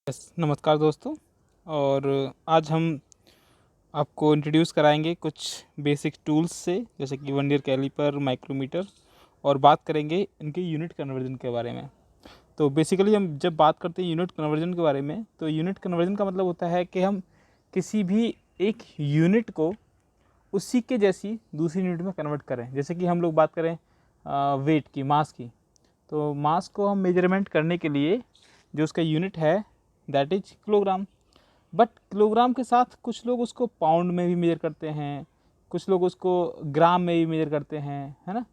नमस्कार दोस्तों। और आज हम आपको इंट्रोड्यूस कराएंगे कुछ बेसिक टूल्स से, जैसे कि वर्नियर कैलिपर, माइक्रोमीटर, और बात करेंगे इनके यूनिट कन्वर्जन के बारे में। तो बेसिकली हम जब बात करते हैं यूनिट कन्वर्जन के बारे में, तो यूनिट कन्वर्जन का मतलब होता है कि हम किसी भी एक यूनिट को उसी के जैसी दूसरी यूनिट में कन्वर्ट करें। जैसे कि हम लोग बात करें वेट की, मास की, तो मास को हम मेजरमेंट करने के लिए जो उसका यूनिट है that is kilogram. But kilogram के साथ कुछ लोग उसको पाउंड में भी मेजर करते हैं, कुछ लोग उसको ग्राम में भी मेजर करते हैं, है ना।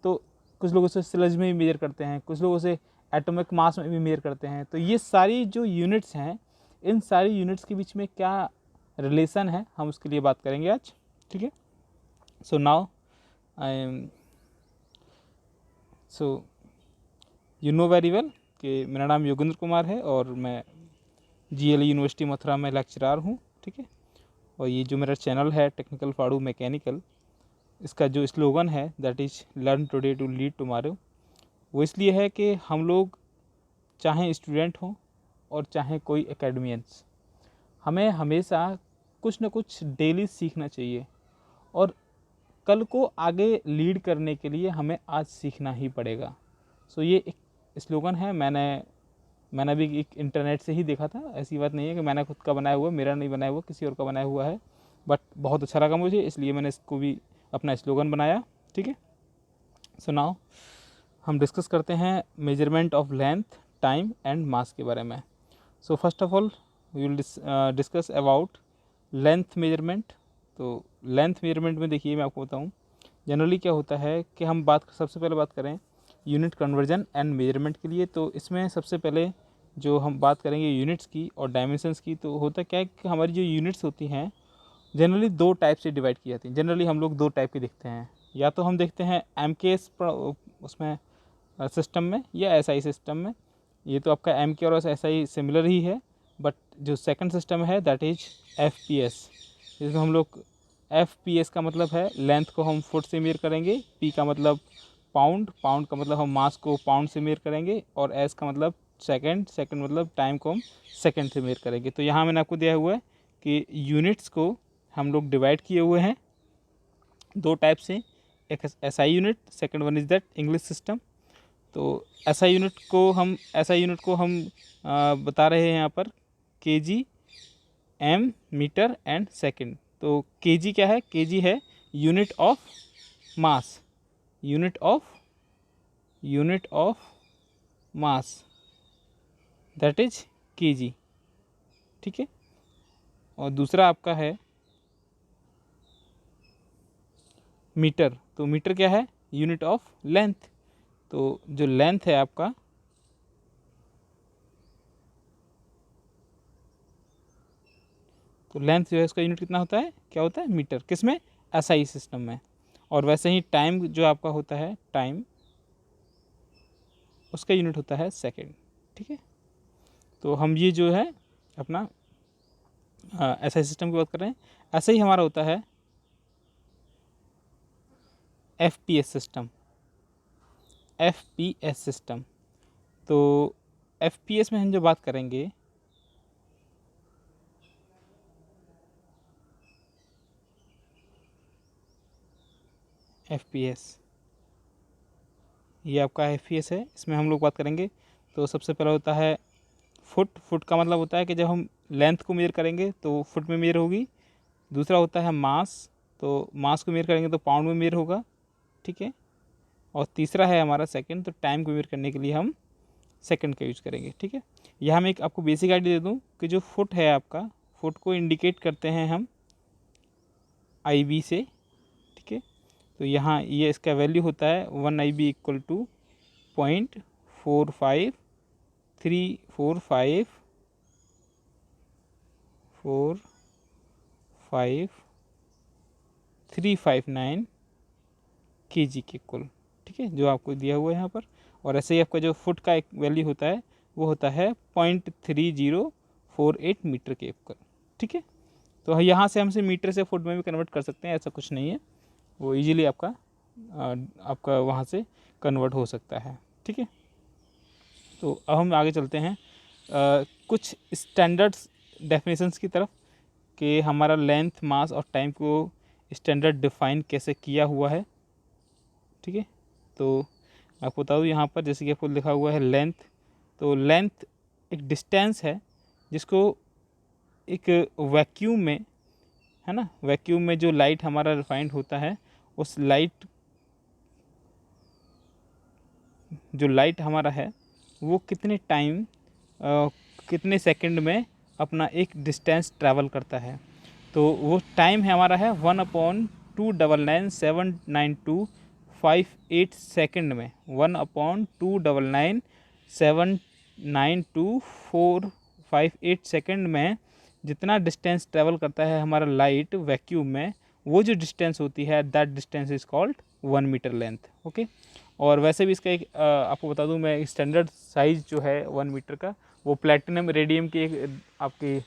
तो कुछ लोग उसे स्लज में भी मेजर करते हैं, कुछ लोग उसे एटॉमिक मास में भी मेजर करते हैं। तो ये सारी जो यूनिट्स हैं, इन सारी यूनिट्स के बीच में क्या रिलेशन है, हम उसके लिए बात करेंगे आज। ठीक है। So now you know very well कि मेरा नाम योगेंद्र कुमार है और मैं GLE यूनिवर्सिटी मथुरा में लेक्चरार हूँ। ठीक है। और ये जो मेरा चैनल है टेक्निकल फाड़ू मैकेनिकल, इसका जो स्लोगन है that is learn today to lead tomorrow. वो इसलिए है कि हम लोग चाहे स्टूडेंट हों और चाहे कोई एकेडमियंस, हमें हमेशा कुछ न कुछ डेली सीखना चाहिए, और कल को आगे लीड करने के लिए हमें आज सीखना ही पड़ेगा। सो ये एक स्लोगन है, मैंने भी एक इंटरनेट से ही देखा था। ऐसी बात नहीं है कि मैंने खुद का बनाया हुआ, मेरा नहीं बनाया हुआ, किसी और का बनाया हुआ है, बट बहुत अच्छा लगा मुझे, इसलिए मैंने इसको भी अपना स्लोगन बनाया। ठीक है। सो नाउ हम डिस्कस करते हैं measurement of length, time and mass के बारे में। So first of all we will discuss about length measurement. तो लेंथ मेजरमेंट में देखिए, मैं आपको बताऊँ जनरली क्या होता है कि हम सबसे पहले बात करें यूनिट कन्वर्जन एंड मेजरमेंट के लिए। तो इसमें सबसे पहले जो हम बात करेंगे यूनिट्स की और डायमेंशंस की, तो होता क्या है कि हमारी जो यूनिट्स होती हैं जनरली दो टाइप से डिवाइड की जाती हैं। जनरली हम लोग दो टाइप की देखते हैं, या तो हम देखते हैं MKS उसमें सिस्टम में, या SI सिस्टम में। ये तो आपका MK और SI सिमिलर ही है, बट जो सेकंड सिस्टम है दैट इज FPS, जिसमें हम लोग FPS का मतलब है लेंथ को हम फुट से मेजर करेंगे, P का मतलब पाउंड का मतलब हम मास को पाउंड से मेजर करेंगे, और S का मतलब सेकंड मतलब टाइम को हम सेकंड से मेजर करेंगे। तो यहाँ मैंने आपको दिया हुआ है कि यूनिट्स को हम लोग डिवाइड किए हुए हैं दो टाइप से, एक SI unit, second one is that English system. तो SI यूनिट को हम बता रहे हैं यहाँ पर kg, m, metre and second. तो kg क्या है? kg है unit of mass, unit of mass, that is kg। ठीक है। और दूसरा आपका है मीटर। तो मीटर क्या है? Unit of length. तो जो लेंथ है आपका, तो लेंथ जो है इसका यूनिट कितना होता है, क्या होता है? मीटर। किस में? SI सिस्टम में। और वैसे ही टाइम जो आपका होता है, टाइम, उसका यूनिट होता है सेकंड। ठीक है। तो हम ये जो है अपना SI सिस्टम की बात कर रहे हैं। ऐसे ही हमारा होता है FPS सिस्टम, FPS सिस्टम। तो FPS में हम जो बात करेंगे, FPS, ये आपका FPS है, इसमें हम लोग बात करेंगे। तो सबसे पहला होता है फुट का मतलब होता है कि जब हम लेंथ को मेजर करेंगे तो फुट में मेजर होगी। दूसरा होता है मास, तो मास को मेजर करेंगे तो पाउंड में मेजर होगा। ठीक है। और तीसरा है हमारा सेकंड, तो टाइम को मेजर करने के लिए हम सेकंड का यूज करेंगे। ठीक है। यहाँ मैं एक आपको बेसिक आइडिया दे दूँ कि जो फुट है आपका, फुट को इंडिकेट करते हैं हम IB से। ठीक है। तो यहाँ ये इसका वैल्यू होता है 1 IB इक्वल टू 0.4535 kg के इक्वल। ठीक है, जो आपको दिया हुआ है यहाँ पर। और ऐसे ही आपका जो फुट का एक वैल्यू होता है वो होता है 0.3048 मीटर के इक्वल। ठीक है। तो यहाँ से हमसे मीटर से फुट में भी कन्वर्ट कर सकते हैं, ऐसा कुछ नहीं है, वो इजीली आपका वहाँ से कन्वर्ट हो सकता है। ठीक है। तो अब हम आगे चलते हैं कुछ स्टैंडर्ड्स डेफिनेशंस की तरफ कि हमारा लेंथ, मास और टाइम को स्टैंडर्ड डिफाइन कैसे किया हुआ है। ठीक है, तो आपको बता दूँ यहाँ पर जैसे कि आपको लिखा हुआ है लेंथ, तो लेंथ एक डिस्टेंस है जिसको एक वैक्यूम में, है ना, वैक्यूम में जो लाइट हमारा रिफाइंड होता है, उस लाइट, जो लाइट हमारा है वो कितने टाइम, कितने सेकंड में अपना एक डिस्टेंस ट्रैवल करता है। तो वो टाइम है हमारा है 1/299,79258 सेकंड में, 1/299,792,458 सेकंड में जितना डिस्टेंस ट्रैवल करता है हमारा लाइट वैक्यूम में, वो जो डिस्टेंस होती है that distance is called 1 metre length. Okay, और वैसे भी इसका एक आपको बता दूं मैं, स्टैंडर्ड साइज़ जो है 1 मीटर का, वो प्लैटिनम रेडियम की एक आपकी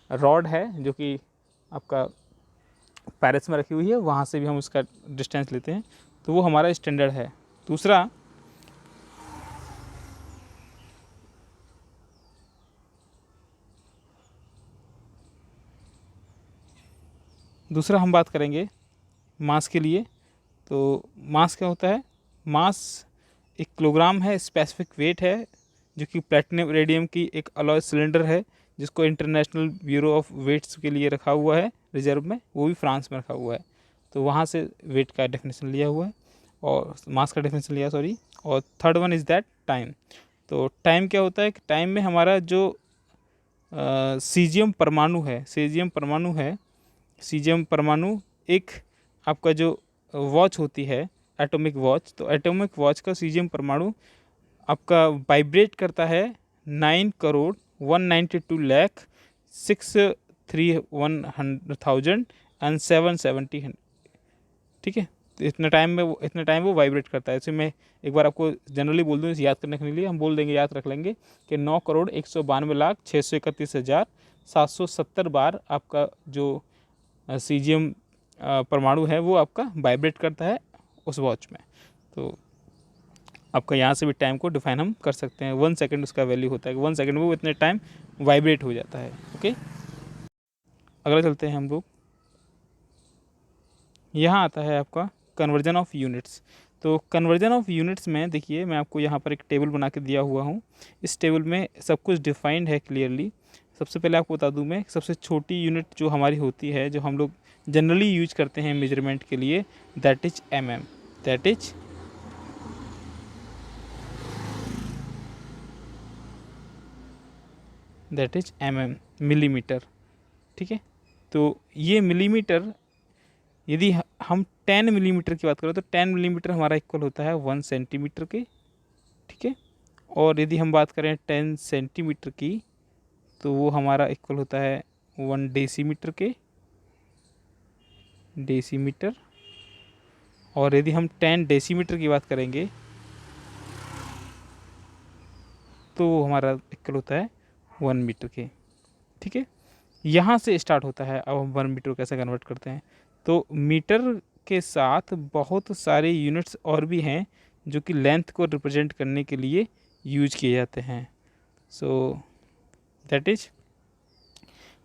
रॉड है जो कि आपका पेरिस में रखी हुई है, वहाँ से भी हम उसका डिस्टेंस लेते हैं, तो वो हमारा स्टैंडर्ड है। दूसरा हम बात करेंगे मास के लिए। तो मास क्या होता है? मास एक किलोग्राम है, स्पेसिफिक वेट है, जो कि प्लैटिनम रेडियम की एक अलॉय सिलेंडर है जिसको इंटरनेशनल ब्यूरो ऑफ वेट्स के लिए रखा हुआ है रिजर्व में, वो भी फ्रांस में रखा हुआ है, तो वहाँ से वेट का डेफिनेशन लिया हुआ है और मास का डेफिनेशन लिया, सॉरी। और third one is that time. तो टाइम क्या होता है कि टाइम में हमारा जो सीजियम परमाणु है, सीजियम परमाणु एक आपका जो वॉच होती है एटॉमिक वॉच, तो एटॉमिक वॉच का सीजियम परमाणु आपका वाइब्रेट करता है 9,192,631,770। ठीक है, तो इतने टाइम वो वाइब्रेट करता है। इसे मैं एक बार आपको जनरली बोल दूँ, इसे याद करने के लिए हम बोल देंगे, याद रख लेंगे कि 9,192,631,770 बार आपका जो सीजियम परमाणु है वो आपका वाइब्रेट करता है उस वॉच में। तो आपका यहाँ से भी टाइम को डिफाइन हम कर सकते हैं। 1 सेकंड उसका वैल्यू होता है कि 1 सेकंड में वो इतने टाइम वाइब्रेट हो जाता है। ओके, अगला चलते हैं हम लोग। यहाँ आता है आपका कन्वर्जन ऑफ यूनिट्स। तो कन्वर्जन ऑफ यूनिट्स में देखिए, मैं आपको यहाँ पर एक टेबल बना के दिया हुआ हूँ। इस टेबल में सब कुछ डिफाइंड है क्लियरली। सबसे पहले आपको बता दूँ मैं, सबसे छोटी यूनिट जो हमारी होती है, जो हम लोग जनरली यूज करते हैं मेजरमेंट के लिए, that is mm, that is mm, millimetre. ठीक है, तो ये मिलीमीटर, यदि हम 10 मिलीमीटर की बात करें तो 10 मिलीमीटर हमारा इक्वल होता है 1 सेंटीमीटर के। ठीक है, और यदि हम बात करें 10 सेंटीमीटर की, तो वो हमारा इक्वल होता है 1 डेसीमीटर के, डेसीमीटर। और यदि हम 10 डेसीमीटर की बात करेंगे तो वो हमारा इक्वल होता है 1 मीटर के। ठीक है, यहाँ से स्टार्ट होता है। अब हम 1 मीटर को कैसे कन्वर्ट करते हैं, तो मीटर के साथ बहुत सारे यूनिट्स और भी हैं जो कि लेंथ को रिप्रेजेंट करने के लिए यूज किए जाते हैं। So that is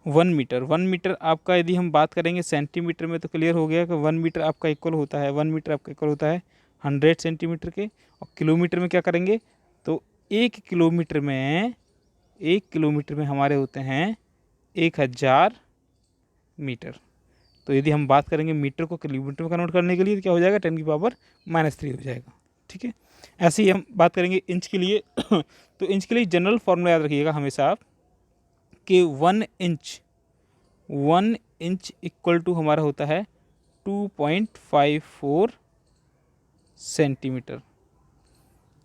1 metre. 1 metre आपका, यदि हम बात करेंगे सेंटीमीटर में, तो क्लियर हो गया कि 1 मीटर आपका इक्वल होता है, 1 मीटर आपका इक्वल होता है 100 सेंटीमीटर के। और किलोमीटर में क्या करेंगे, तो 1 किलोमीटर में हमारे होते हैं 1000 मीटर। तो यदि हम बात करेंगे मीटर को किलोमीटर में कन्वर्ट करने के लिए, तो क्या हो जाएगा, 10⁻³ हो जाएगा। ठीक है, ऐसे ही हम बात करेंगे इंच के लिए। तो इंच के लिए जनरल फॉर्मूला याद रखिएगा हमेशा आप, कि 1 इंच इक्वल टू हमारा होता है 2.54 सेंटीमीटर।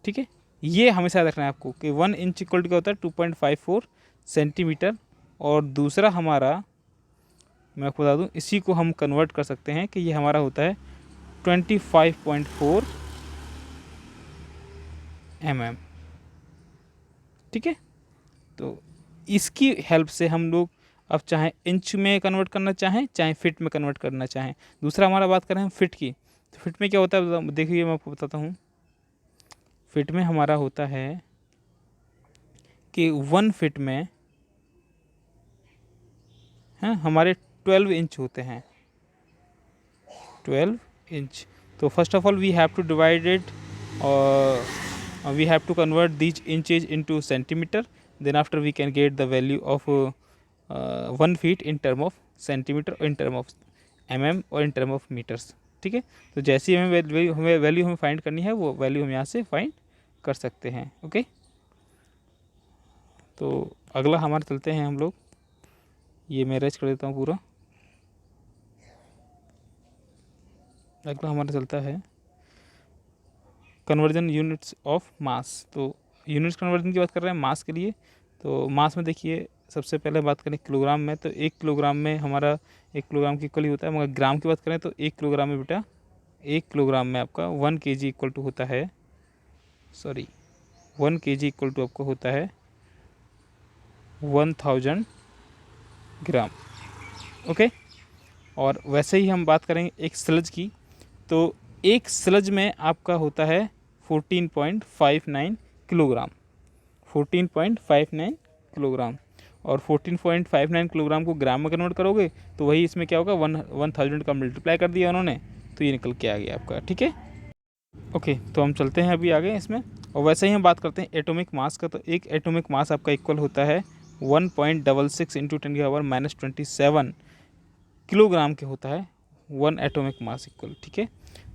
ठीक है, ये हमेशा याद रखना है आपको कि 1 इंच इक्वल टू क्या होता है, 2.54 सेंटीमीटर। और दूसरा हमारा, मैं आपको बता दूं, इसी को हम कन्वर्ट कर सकते हैं कि ये हमारा होता है 25.4 mm। ठीक है, तो इसकी हेल्प से हम लोग अब चाहे इंच में कन्वर्ट करना चाहें, चाहे फिट में कन्वर्ट करना चाहें। दूसरा हमारा बात करें हम फिट की, तो फिट में क्या होता है देखिए, मैं आपको बताता हूँ। फिट में हमारा होता है कि 1 फीट में हैं हमारे 12 इंच होते हैं, 12 इंच। तो first of all we have to divide it, we have to convert these inches into centimeter, then after we can get the value of 1 feet in term of centimeter or in term of mm or in term of meters। ठीक है, तो जैसी हमें value हमें find करनी है वो value हम यहाँ से फाइंड कर सकते हैं। ओके, तो अगला हमारे चलते हैं हम लोग, ये मैं रेज कर देता हूँ पूरा। अगला हमारा चलता है कन्वर्जन यूनिट्स ऑफ मास। तो यूनिट्स कन्वर्जन की बात कर रहे हैं मास के लिए। तो मास में देखिए, सबसे पहले बात करें किलोग्राम में, तो 1 किलोग्राम में हमारा 1 किलोग्राम की इक्वल ही होता है, मगर ग्राम की बात करें तो 1 किलोग्राम में बेटा 1 किलोग्राम में आपका 1 kg इक्वल टू होता है, 1 kg इक्वल टू आपको होता है 1000 ग्राम। ओके, और वैसे ही हम बात करेंगे एक स्लज की, तो एक स्लज में आपका होता है 14.59 किलोग्राम, 14.59 किलोग्राम। और 14.59 किलोग्राम को ग्राम में कन्वर्ट करोगे तो वही इसमें क्या होगा, 1000 का मल्टीप्लाई कर दिया उन्होंने, तो ये निकल के आ गया आपका। ठीक है, ओके, तो हम चलते हैं अभी आगे इसमें। और वैसे ही हम बात करते हैं एटॉमिक मास का, तो एक एटॉमिक मास आपका इक्वल होता है 1.66 इंटू 10⁻⁻27 किलोग्राम के होता है 1 एटॉमिक मास इक्वल। ठीक है,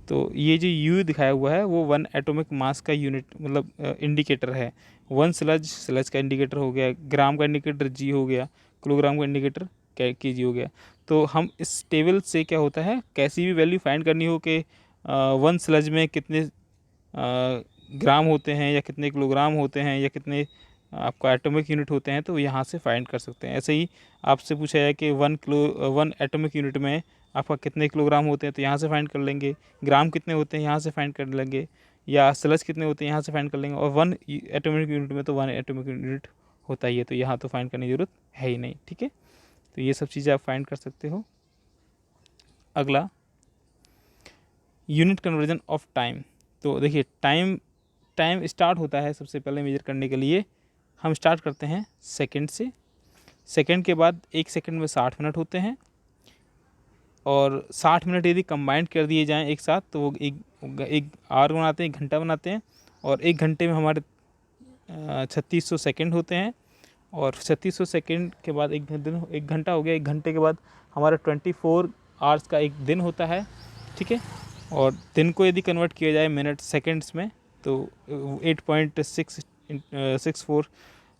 तो ये जो यू दिखाया हुआ है वो 1 एटॉमिक मास का यूनिट मतलब इंडिकेटर है। 1 स्लज का इंडिकेटर हो गया, ग्राम का इंडिकेटर जी हो गया, किलोग्राम का इंडिकेटर के जी हो गया। तो हम इस टेबल से क्या होता है, कैसी भी वैल्यू फाइंड करनी हो कि 1 स्लज में कितने ग्राम होते हैं या कितने किलोग्राम होते हैं या कितने आपका एटॉमिक यूनिट होते हैं, तो यहाँ से फाइंड कर सकते हैं। ऐसे ही आपसे पूछा है कि 1 एटॉमिक यूनिट में आपका कितने किलोग्राम होते हैं, तो यहाँ से फाइंड कर लेंगे। ग्राम कितने होते हैं यहाँ से फाइंड कर लेंगे, या स्लज कितने होते हैं यहाँ से फाइंड कर लेंगे। और 1 एटॉमिक यूनिट में तो 1 एटॉमिक यूनिट होता ही है, तो यहाँ तो फाइंड करने की ज़रूरत है ही नहीं। ठीक है, तो ये सब चीज़ें आप फाइंड कर सकते हो। अगला यूनिट कन्वर्जन ऑफ टाइम। तो देखिए टाइम स्टार्ट होता है सबसे पहले मेजर करने के लिए हम स्टार्ट करते हैं सेकंड से। सेकंड के बाद 1 सेकंड में 60 मिनट होते हैं, और 60 मिनट यदि कंबाइंड कर दिए जाएं एक साथ तो वो एक आवर बनाते हैं, 1 घंटा बनाते हैं। और 1 घंटे में हमारे 3600 सेकंड होते हैं, और 3600 सेकंड के बाद 1 घंटा हो गया। 1 घंटे के बाद हमारा 24 आवर्स का एक दिन होता है। ठीक है, और दिन को यदि कन्वर्ट किया जाए मिनट सेकंड्स में तो 8.64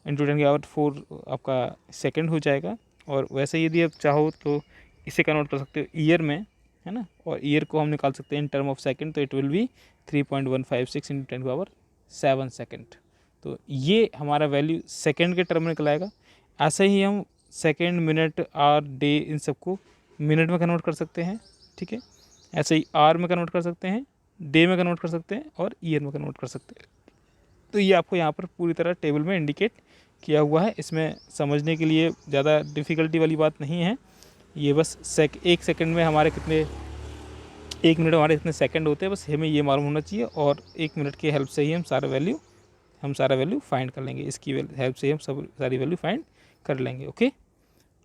इंटू 10⁻⁴ आपका सेकंड हो जाएगा। और वैसे यदि आप चाहो तो इसे कन्वर्ट कर सकते हो ईयर में, है ना, और ईयर को हम निकाल सकते हैं इन टर्म ऑफ सेकंड, तो it will be 3.156 into 10⁻⁷ second. तो ये हमारा वैल्यू सेकंड के टर्म में निकल आएगा। ऐसे ही हम सेकंड, मिनट, आवर, डे इन सबको मिनट में कन्वर्ट कर सकते हैं। ठीक है, ऐसे ही आवर में कन्वर्ट कर सकते हैं, डे में कन्वर्ट कर सकते हैं, और ईयर में कन्वर्ट कर सकते हैं। तो ये आपको यहाँ पर पूरी तरह टेबल में इंडिकेट किया हुआ है। इसमें समझने के लिए ज़्यादा डिफ़िकल्टी वाली बात नहीं है। ये बस 1 सेकंड में हमारे कितने, 1 मिनट हमारे कितने सेकंड होते हैं, बस हमें ये मालूम होना चाहिए। और 1 मिनट की हेल्प से ही हम सारा वैल्यू फाइंड कर लेंगे। इसकी हेल्प से ही हम सारी वैल्यू फाइंड कर लेंगे। ओके,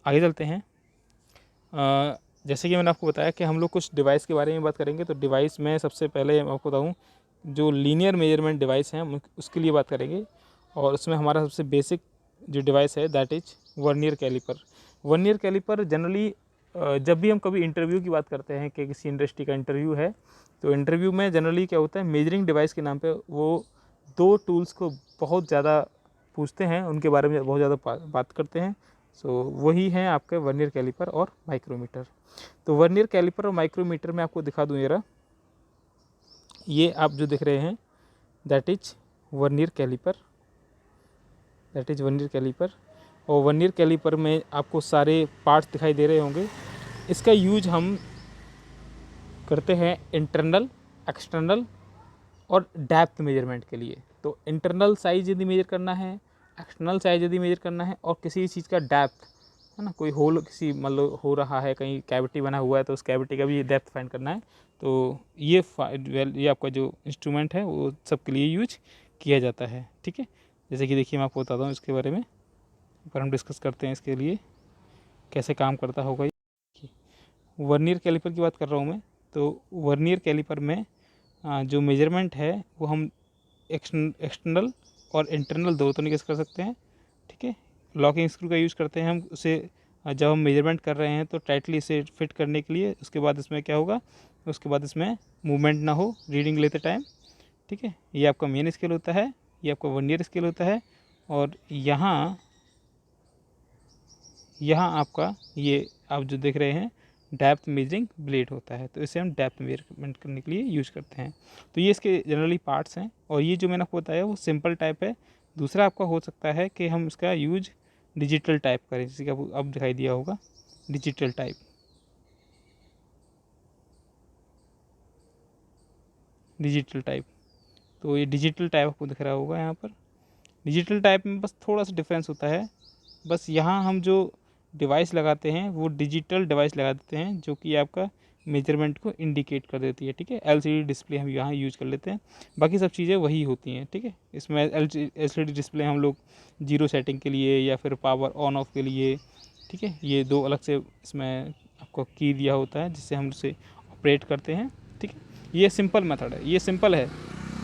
आगे चलते हैं। जैसे कि मैंने आपको बताया कि हम लोग कुछ डिवाइस के बारे में बात करेंगे। तो डिवाइस में सबसे पहले मैं आपको बताऊँ, जो लीनियर मेजरमेंट डिवाइस हैं उसके लिए बात करेंगे। और उसमें हमारा सबसे बेसिक जो डिवाइस है that is vernier calliper. Vernier calliper generally जब भी हम कभी इंटरव्यू की बात करते हैं कि किसी इंडस्ट्री का इंटरव्यू है, तो इंटरव्यू में जनरली क्या होता है, मेजरिंग डिवाइस के नाम पे वो 2 टूल्स को बहुत ज़्यादा पूछते हैं, उनके बारे में बहुत ज़्यादा बात करते हैं। सो वही हैं आपके वर्नियर कैलिपर और माइक्रोमीटर। तो वर्नियर कैलिपर और माइक्रोमीटर में आपको दिखा दूँ जरा, ये आप जो दिख रहे हैं दैट इज वर्नियर कैलिपर, और वर्नियर कैलिपर में आपको सारे पार्ट्स दिखाई दे रहे होंगे। इसका यूज हम करते हैं इंटरनल, एक्सटर्नल और डेप्थ मेजरमेंट के लिए। तो इंटरनल साइज यदि मेजर करना है, एक्सटर्नल साइज यदि मेजर करना है, और किसी चीज़ का डेप्थ, है ना, कोई होल किसी मतलब हो रहा है, कहीं कैविटी बना हुआ है तो उस कैविटी का भी डेप्थ फाइंड करना है, तो ये आपका जो इंस्ट्रूमेंट है वो सब के लिए यूज किया जाता है। ठीक है, जैसे कि देखिए मैं आपको बताता हूँ इसके बारे में, पर हम डिस्कस करते हैं इसके लिए कैसे काम करता होगा ये। वर्नियर कैलिपर की बात कर रहा हूँ मैं। तो वर्नियर कैलिपर में जो मेजरमेंट है वो हम एक्सटर्नल और इंटरनल दो तरीके से कर सकते हैं, ठीक है। लॉकिंग स्क्रू का यूज़ करते हैं हम उसे जब हम मेजरमेंट कर रहे हैं तो टाइटली इसे फिट करने के लिए। उसके बाद इसमें क्या होगा, उसके बाद इसमें मूवमेंट ना हो रीडिंग लेते टाइम, ठीक है। ये आपका मेन स्केल होता है, ये आपका वर्नियर स्केल होता है, और यहाँ आपका ये आप जो देख रहे हैं डेप्थ मेजरिंग ब्लेड होता है। तो इसे हम डेप्थ मेजरमेंट करने के लिए यूज़ करते हैं। तो ये इसके जनरली पार्ट्स हैं, और ये जो मैंने आपको बताया वो सिंपल टाइप है। दूसरा आपका हो सकता है कि हम इसका यूज डिजिटल टाइप करें, जैसे कि अब दिखाई दिया होगा डिजिटल टाइप। डिजिटल टाइप, तो ये डिजिटल टाइप आपको दिख रहा होगा यहाँ पर। डिजिटल टाइप में बस थोड़ा सा डिफरेंस होता है, बस यहाँ हम जो डिवाइस लगाते हैं वो डिजिटल डिवाइस लगा देते हैं जो कि आपका मेजरमेंट को इंडिकेट कर देती है, ठीक है। एलसीडी डिस्प्ले हम यहाँ यूज़ कर लेते हैं, बाकी सब चीज़ें वही होती हैं, ठीक है। इसमें एलसीडी डिस्प्ले हम लोग जीरो सेटिंग के लिए या फिर पावर ऑन ऑफ के लिए, ठीक है, ये दो अलग से इसमें आपको की दिया होता है जिससे हम उसे ऑपरेट करते हैं, ठीक है। ये सिंपल मेथड है, ये सिंपल है,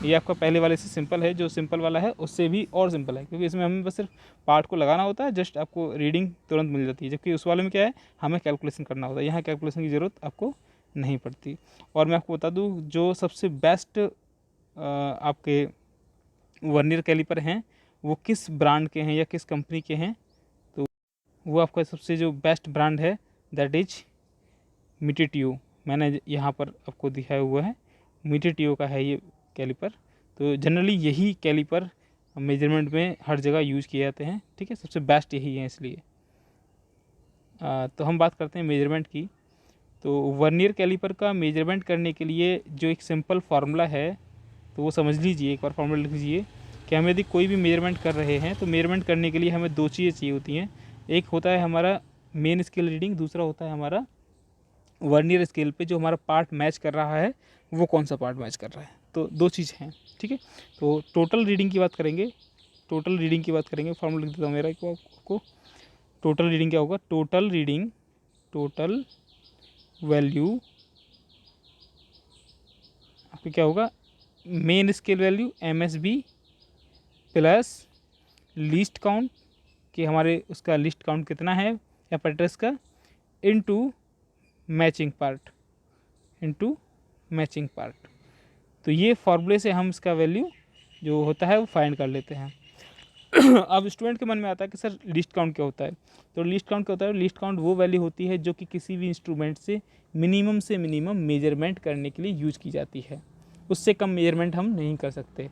ये आपका पहले वाले से सिंपल है। जो सिंपल वाला है उससे भी और सिंपल है, क्योंकि इसमें हमें बस सिर्फ पार्ट को लगाना होता है, जस्ट आपको रीडिंग तुरंत मिल जाती है। जबकि उस वाले में क्या है, हमें कैलकुलेशन करना होता है। यहाँ कैलकुलेशन की ज़रूरत आपको नहीं पड़ती। और मैं आपको बता दूँ जो सबसे बेस्ट आपके वर्नियर कैलिपर हैं वो किस ब्रांड के हैं या किस कंपनी के हैं, तो वो आपका सबसे जो बेस्ट ब्रांड है दैट इज मिटिटियो। मैंने यहाँ पर आपको दिखाया हुआ है, मिटिटियो का है ये कैलिपर। तो जनरली यही कैलिपर मेजरमेंट में हर जगह यूज़ किए जाते हैं, ठीक है, सबसे बेस्ट यही है इसलिए। तो हम बात करते हैं मेजरमेंट की। तो वर्नियर कैलिपर का मेजरमेंट करने के लिए जो एक सिंपल फार्मूला है तो वो समझ लीजिए, एक बार फार्मूला लिख लीजिए कि हम यदि कोई भी मेजरमेंट कर रहे हैं तो मेजरमेंट करने के लिए हमें दो चीज़ें चाहिए होती हैं। एक होता है हमारा मेन स्केल रीडिंग, दूसरा होता है हमारा वर्नियर स्केल पे जो हमारा पार्ट मैच कर रहा है वो कौन सा पार्ट मैच कर रहा है। तो दो चीज़ हैं, ठीक है। तो टोटल रीडिंग की बात करेंगे, टोटल रीडिंग की बात करेंगे, फॉर्मूला लिख देता हूँ मेरा आपको। टोटल रीडिंग क्या होगा, टोटल रीडिंग, टोटल वैल्यू आपको क्या होगा, main scale value MSB plus least count कि हमारे उसका लिस्ट काउंट कितना है एपरेटस का, into matching part, into matching part. तो ये फॉर्मूले से हम इसका वैल्यू जो होता है वो फाइंड कर लेते हैं। अब स्टूडेंट के मन में आता है कि सर लिस्ट काउंट क्या होता है। तो लिस्ट काउंट क्या होता है, लिस्ट काउंट वो वैल्यू होती है जो कि किसी भी इंस्ट्रूमेंट से मिनिमम मेजरमेंट करने के लिए यूज़ की जाती है। उससे कम मेजरमेंट हम नहीं कर सकते।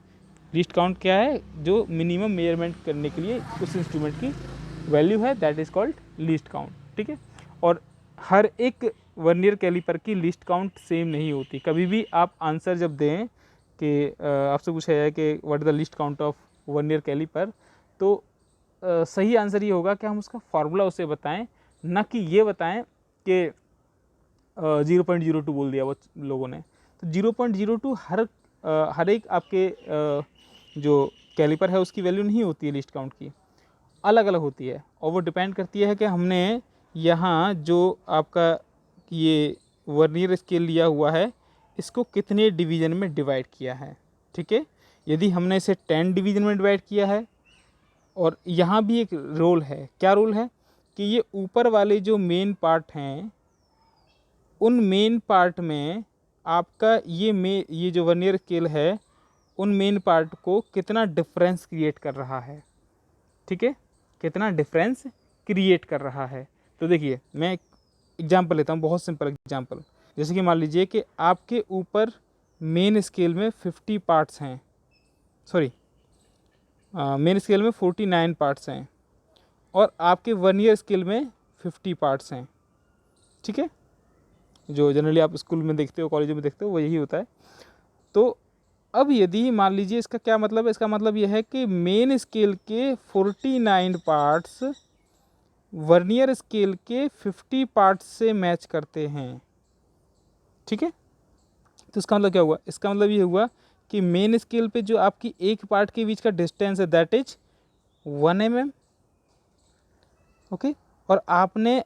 लिस्ट काउंट क्या है, जो मिनिमम मेजरमेंट करने के लिए उस इंस्ट्रूमेंट की वैल्यू है, that is called list count, ठीक है। और हर एक वर्नियर कैलिपर की लिस्ट काउंट सेम नहीं होती। कभी भी आप आंसर जब दें कि आपसे पूछा जाए कि what is the least count of vernier calliper, तो सही आंसर ये होगा कि हम उसका फार्मूला उसे बताएं, ना कि ये बताएं कि 0.02 बोल दिया वो लोगों ने। तो 0.02 हर एक आपके जो कैलिपर है उसकी वैल्यू नहीं होती है, लिस्ट काउंट की अलग अलग होती है। और वो डिपेंड करती है कि हमने यहाँ जो आपका ये वर्नियर स्केल लिया हुआ है इसको कितने डिवीज़न में डिवाइड किया है, ठीक है। यदि हमने इसे 10 डिवीज़न में डिवाइड किया है, और यहाँ भी एक रोल है, क्या रोल है कि ये ऊपर वाले जो मेन पार्ट हैं उन मेन पार्ट में आपका ये जो वर्नियर स्केल है उन मेन पार्ट को कितना डिफरेंस क्रिएट कर रहा है, ठीक है, कितना डिफरेंस क्रिएट कर रहा है। तो देखिए मैं एक एग्जांपल लेता हूँ, बहुत सिंपल एग्जांपल। जैसे कि मान लीजिए कि आपके ऊपर मेन स्केल में 50 पार्ट्स हैं, सॉरी मेन स्केल में 49 पार्ट्स हैं, और आपके वर्नियर स्केल में 50 पार्ट्स हैं, ठीक है। जो जनरली आप स्कूल में देखते हो, कॉलेज में देखते हो, वो यही होता है। तो अब यदि मान लीजिए, इसका क्या मतलब है, इसका मतलब यह है कि मेन स्केल के 49 पार्ट्स वर्नियर स्केल के 50 पार्ट्स से मैच करते हैं, ठीक है। तो इसका मतलब क्या हुआ, इसका मतलब ये हुआ कि मेन स्केल पे जो आपकी एक पार्ट के बीच का डिस्टेंस है दैट इज 1 mm, ओके। और आपने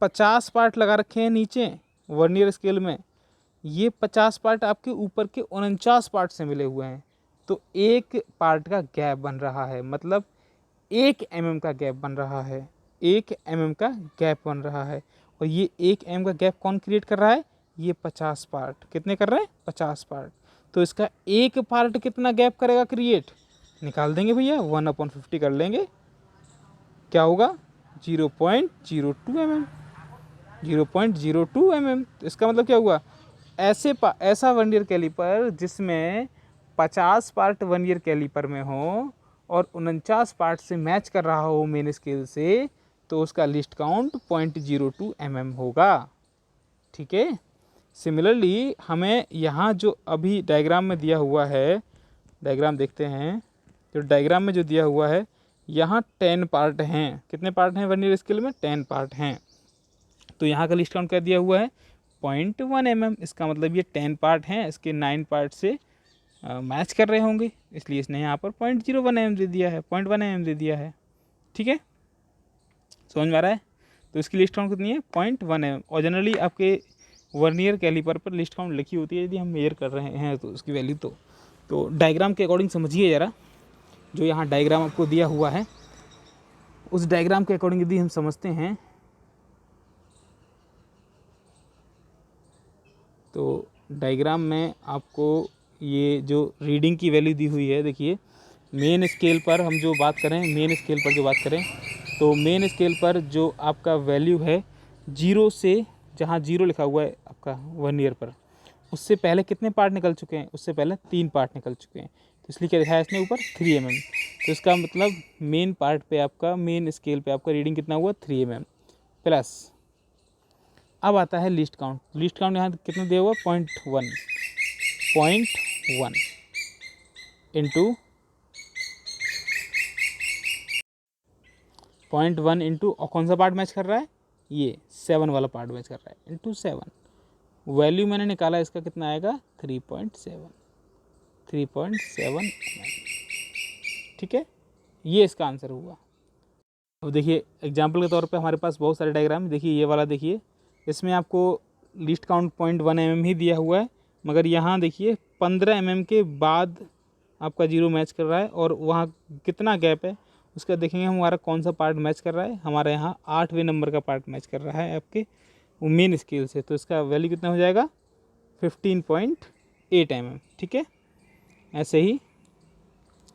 50 पार्ट लगा रखे हैं नीचे वर्नियर स्केल में, ये 50 पार्ट आपके ऊपर के 49 पार्ट से मिले हुए हैं, तो एक पार्ट का गैप बन रहा है, मतलब 1 mm का गैप बन रहा है, 1 mm का गैप बन रहा है। और ये 1 mm का गैप कौन क्रिएट कर रहा है? ये 50 पार्ट। कितने कर रहे हैं? 50 पार्ट। तो इसका एक पार्ट कितना गैप करेगा क्रिएट? निकाल देंगे भैया, 1/50 कर लेंगे, क्या होगा? 0.02 mm, 0.02 mm। तो इसका मतलब क्या हुआ? ऐसा वर्नियर कैलिपर जिसमें 50 पार्ट वर्नियर कैलिपर में हो और 49 पार्ट से मैच कर रहा हो मेन स्केल से, तो उसका लिस्ट काउंट 0.02 mm होगा, ठीक है। सिमिलरली हमें यहाँ जो अभी डायग्राम में दिया हुआ है, डायग्राम देखते हैं, जो डायग्राम में जो दिया हुआ है, यहाँ 10 पार्ट हैं। कितने पार्ट हैं वर्नियर स्केल में? 10 पार्ट हैं। तो यहाँ का लिस्ट काउंट क्या दिया हुआ है? 0.1 mm। इसका मतलब ये 10 पार्ट हैं, इसके 9 पार्ट से मैच कर रहे होंगे, इसलिए इसने यहाँ पर 0.01 mm दे दिया है, 0.1 mm दे दिया है, ठीक है। समझ में आ रहा है? तो इसकी लिस्ट काउंट कितनी है? 0.1 mm। और जनरली आपके वर्नियर कैलिपर पर लिस्ट काउंट लिखी होती है, यदि हम मेजर कर रहे हैं तो उसकी वैल्यू तो डायग्राम के अकॉर्डिंग समझिए ज़रा। जो यहाँ डायग्राम आपको दिया हुआ है, उस डायग्राम के अकॉर्डिंग यदि हम समझते हैं तो डायग्राम में आपको ये जो रीडिंग की वैल्यू दी हुई है, देखिए मेन स्केल पर हम जो बात करें, मेन स्केल पर जो बात करें, तो मेन स्केल पर जो आपका वैल्यू है 0 से, जहाँ 0 लिखा हुआ है आपका वर्नियर पर, उससे पहले कितने पार्ट निकल चुके हैं? उससे पहले 3 पार्ट निकल चुके हैं। तो इसलिए क्या दिखाया इसने ऊपर? 3 mm। तो इसका मतलब मेन पार्ट पे आपका, मेन स्केल पे आपका रीडिंग कितना हुआ? 3 mm प्लस। अब आता है लिस्ट काउंट। लिस्ट काउंट यहाँ कितना दिया हुआ? 0.1 इंटू 0.1 इंटू, और कौन सा पार्ट मैच कर रहा है? ये 7 वाला पार्ट मैच कर रहा है, इंटू 7। वैल्यू मैंने निकाला, इसका कितना आएगा? 3.7 mm, ठीक है। ये इसका आंसर हुआ। अब देखिए एग्जाम्पल के तौर पे हमारे पास बहुत सारे डायग्राम, देखिए ये वाला देखिए, इसमें आपको लिस्ट काउंट 0.1 mm ही दिया हुआ है, मगर यहाँ देखिए 15 mm के बाद आपका 0 मैच कर रहा है, और वहाँ कितना गैप है उसका देखेंगे हमारा कौन सा पार्ट मैच कर रहा है। हमारे यहाँ 8वें नंबर का पार्ट मैच कर रहा है आपके मेन स्केल से, तो इसका वैल्यू कितना हो जाएगा? 15.8 mm, ठीक है। ऐसे ही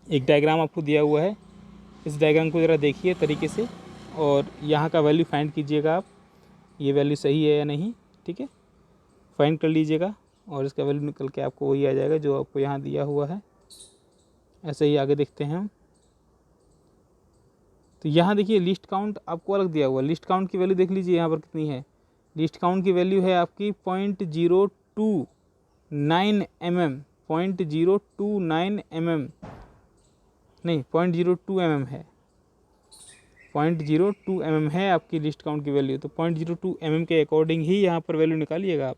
एक डायग्राम आपको दिया हुआ है, इस डायग्राम को ज़रा देखिए तरीके से, और यहाँ का वैल्यू फाइंड कीजिएगा आप, ये वैल्यू सही है या नहीं, ठीक है, फाइंड कर लीजिएगा, और इसका वैल्यू निकल के आपको वही आ जाएगा जो आपको यहाँ दिया हुआ है। ऐसे ही आगे देखते हैं हम। तो यहाँ देखिए लिस्ट काउंट आपको अलग दिया हुआ है, लिस्ट काउंट की वैल्यू देख लीजिए यहाँ पर कितनी है। लिस्ट काउंट की वैल्यू है आपकी 0.029 mm, 0.029 mm नहीं, 0.02 mm है, 0.02 mm है आपकी लिस्ट काउंट की वैल्यू। तो 0.02 mm के अकॉर्डिंग ही यहाँ पर वैल्यू निकालिएगा आप,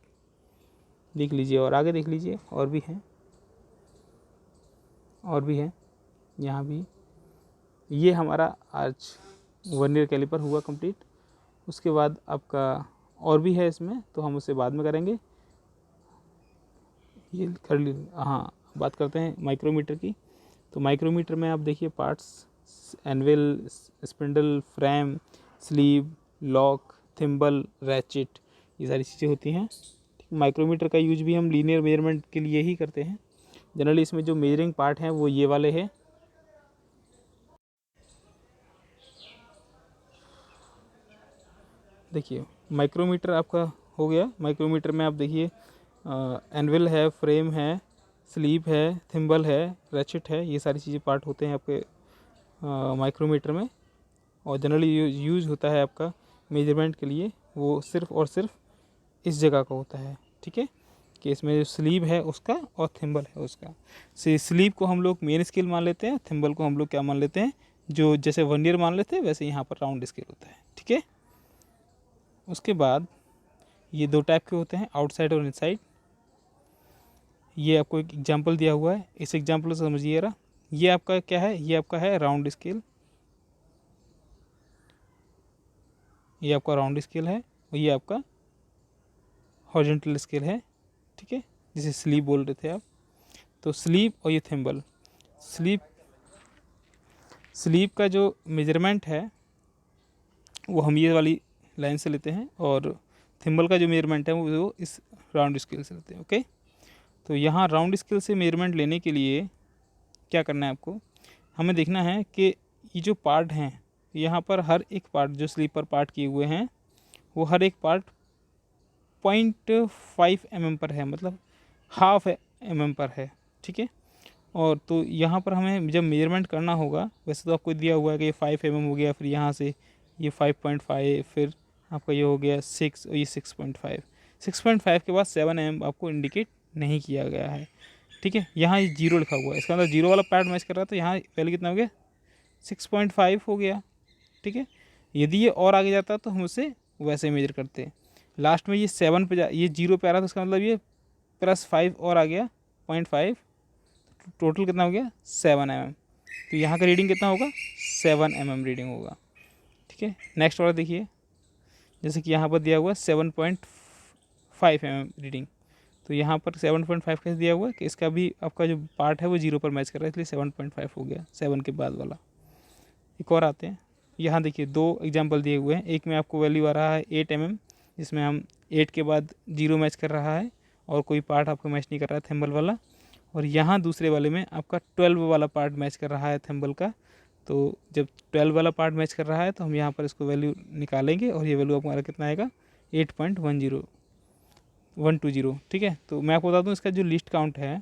देख लीजिए, और आगे देख लीजिए, और भी हैं, और भी है यहाँ भी। ये हमारा आज वर्नियर कैलिपर हुआ कंप्लीट। उसके बाद आपका और भी है इसमें, तो हम उसे बाद में करेंगे। ये कर ली, हाँ, बात करते हैं माइक्रोमीटर की। तो माइक्रोमीटर में आप देखिए parts, anvil, spindle, frame, sleeve, lock, thimble, ratchet, ये सारी चीज़ें होती हैं। माइक्रोमीटर का यूज भी हम लीनियर मेजरमेंट के लिए ही करते हैं। जनरली इसमें जो मेजरिंग पार्ट हैं वो ये वाले हैं। देखिए माइक्रोमीटर आपका हो गया। माइक्रोमीटर में आप देखिए एनवेल है, फ्रेम है, स्लीव है, थिम्बल है, रैचेट है, ये सारी चीज़ें पार्ट होते हैं आपके माइक्रोमीटर में। और जनरली यूज होता है आपका मेजरमेंट के लिए, वो सिर्फ़ और सिर्फ इस जगह का होता है, ठीक है, कि इसमें जो स्लीव है उसका और थिम्बल है उसका। से स्लीव को हम लोग मेन स्केल मान लेते हैं, थिम्बल को हम लोग क्या मान लेते हैं, जो जैसे वर्नियर मान लेते हैं वैसे यहाँ पर राउंड स्केल होता है, ठीक है। उसके बाद ये 2 टाइप के होते हैं, आउटसाइड और इनसाइड। ये आपको एक एग्जांपल दिया हुआ है, इस एग्जांपल से समझिए रहा। ये आपका क्या है, ये आपका है राउंड स्केल, ये आपका राउंड स्केल है, और ये आपका हॉरिजॉन्टल स्केल है, ठीक है, जिसे स्लीप बोल रहे थे आप। तो स्लीप और ये थिम्बल, स्लीप का जो मेजरमेंट है वो हम ये वाली लाइन से लेते हैं, और थिम्बल का जो मेजरमेंट है वो इस राउंड स्केल से लेते हैं। ओके, तो यहाँ राउंड स्केल से मेजरमेंट लेने के लिए क्या करना है आपको, हमें देखना है कि ये जो पार्ट हैं, यहाँ पर हर एक पार्ट जो स्लीपर पार्ट किए हुए हैं वो हर एक पार्ट 0.5 mm पर है, मतलब हाफ mm पर है, ठीक है। और तो यहाँ पर हमें जब मेजरमेंट करना होगा, वैसे तो आपको दिया हुआ है कि ये 5 mm हो गया, फिर यहाँ से ये 5.5, फिर आपका ये हो गया 6 और ये 6.5, 6.5 के बाद 7 mm आपको इंडिकेट नहीं किया गया है, ठीक है। यहाँ ये 0 लिखा हुआ है, इसका मतलब 0 वाला पार्ट मैच कर रहा है, तो यहाँ वैल्यू कितना हो गया, 6.5 हो गया, ठीक है। यदि ये और आगे जाता तो हम उसे वैसे मेजर करते हैं। लास्ट में ये 7 पे ये 0 पे आ रहा था, उसका मतलब ये +5 और आ गया 0.5, टोटल कितना हो गया 7 mm। तो यहाँ का रीडिंग कितना होगा, 7 mm रीडिंग होगा, ठीक है। नेक्स्ट वाला देखिए, जैसे कि यहाँ पर दिया हुआ है 7.5 mm रीडिंग, तो यहाँ पर 7.5 कैसे दिया हुआ है कि इसका भी आपका जो पार्ट है वो 0 पर मैच कर रहा है, इसलिए 7.5 हो गया 7 के बाद वाला। एक और आते हैं, यहाँ देखिए 2 एग्जांपल दिए हुए हैं, एक में आपको वैल्यू आ रहा है 8 mm, जिसमें हम 8 के बाद 0 मैच कर रहा है और कोई पार्ट आपको मैच नहीं कर रहा है थिम्बल वाला, और यहाँ दूसरे वाले में आपका 12 वाला पार्ट मैच कर रहा है थिम्बल का। तो जब 12 वाला पार्ट मैच कर रहा है तो हम यहाँ पर इसको वैल्यू निकालेंगे, और ये वैल्यू हमारा कितना आएगा 8.120, ठीक है। तो मैं आपको बता दूँ इसका जो लिस्ट काउंट है